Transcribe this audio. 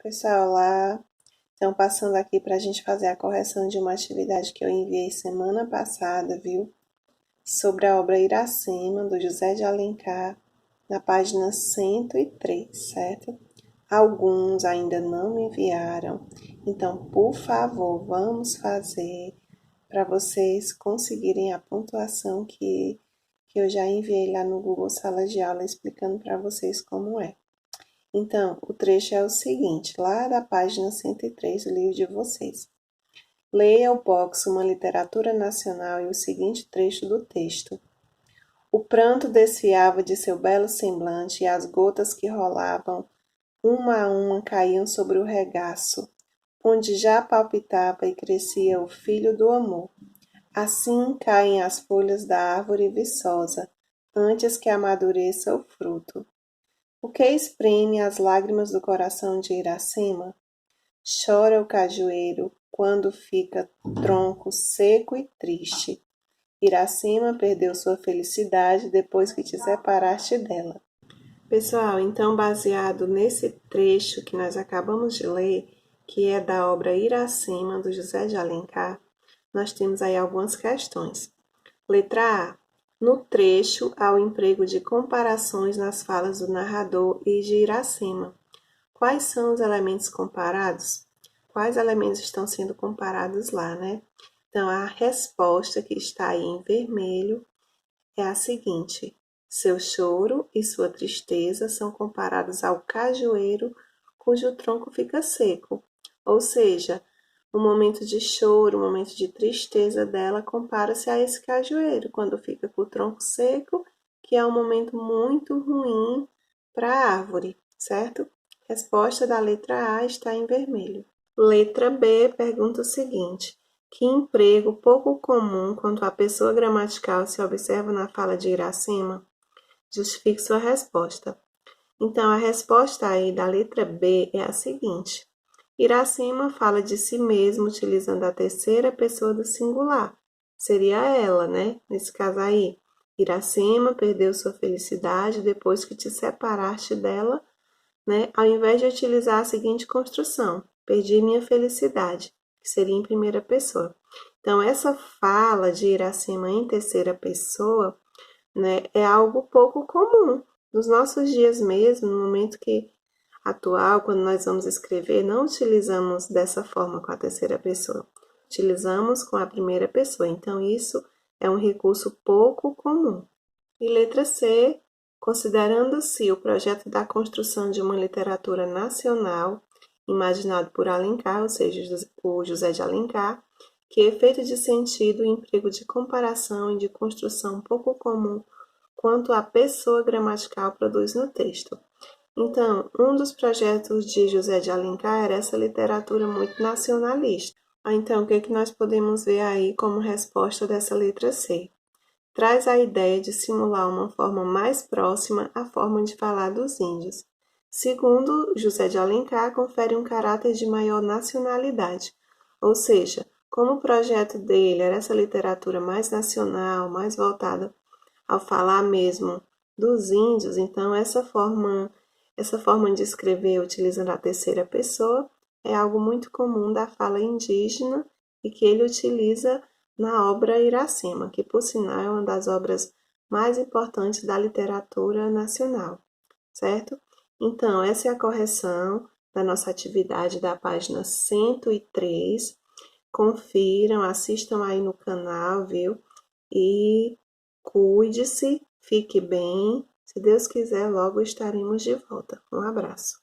Pessoal, olá! Então, passando aqui para a gente fazer a correção de uma atividade que eu enviei semana passada, viu? Sobre a obra Iracema, do José de Alencar, na página 103, certo? Alguns ainda não me enviaram, então, por favor, vamos fazer para vocês conseguirem a pontuação que eu já enviei lá no Google Sala de Aula, explicando para vocês como é. Então, o trecho é o seguinte, lá da página 103 do livro de vocês. Leia o box Uma Literatura Nacional e o seguinte trecho do texto. O pranto desfiava de seu belo semblante e as gotas que rolavam, uma a uma, caíam sobre o regaço, onde já palpitava e crescia o filho do amor. Assim caem as folhas da árvore viçosa, antes que amadureça o fruto. O que exprime as lágrimas do coração de Iracema? Chora o cajueiro quando fica tronco seco e triste. Iracema perdeu sua felicidade depois que te separaste dela. Pessoal, então baseado nesse trecho que nós acabamos de ler, que é da obra Iracema, do José de Alencar, nós temos aí algumas questões. Letra A. No trecho, há o emprego de comparações nas falas do narrador e de Iracema. Quais são os elementos comparados? Quais elementos estão sendo comparados lá, né? Então, a resposta que está aí em vermelho é a seguinte. Seu choro e sua tristeza são comparados ao cajueiro cujo tronco fica seco. Ou seja, o momento de choro, o momento de tristeza dela compara-se a esse cajueiro, quando fica com o tronco seco, que é um momento muito ruim para a árvore, certo? Resposta da letra A está em vermelho. Letra B pergunta o seguinte: que emprego pouco comum quanto à pessoa gramatical se observa na fala de Iracema? Justifique sua resposta. Então, a resposta aí da letra B é a seguinte. Iracema fala de si mesmo utilizando a terceira pessoa do singular. Seria ela, né? Nesse caso aí. Iracema perdeu sua felicidade depois que te separaste dela, né? Ao invés de utilizar a seguinte construção. Perdi minha felicidade, que seria em primeira pessoa. Então, essa fala de Iracema em terceira pessoa, né, é algo pouco comum. Nos nossos dias mesmo, no momento atual, quando nós vamos escrever, não utilizamos dessa forma com a terceira pessoa. Utilizamos com a primeira pessoa. Então, isso é um recurso pouco comum. E letra C, considerando-se o projeto da construção de uma literatura nacional, imaginado por Alencar, ou seja, o José de Alencar, que efeito de sentido e emprego de comparação e de construção pouco comum quanto a pessoa gramatical produz no texto. Então, um dos projetos de José de Alencar era essa literatura muito nacionalista. Então, o que nós podemos ver aí como resposta dessa letra C? Traz a ideia de simular uma forma mais próxima à forma de falar dos índios. Segundo José de Alencar, confere um caráter de maior nacionalidade, ou seja, como o projeto dele era essa literatura mais nacional, mais voltada ao falar mesmo dos índios, então essa forma de escrever utilizando a terceira pessoa é algo muito comum da fala indígena e que ele utiliza na obra Iracema, que por sinal é uma das obras mais importantes da literatura nacional, certo? Então, essa é a correção da nossa atividade da página 103. Confiram, assistam aí no canal, viu? E cuide-se, fique bem. Se Deus quiser, logo estaremos de volta. Um abraço.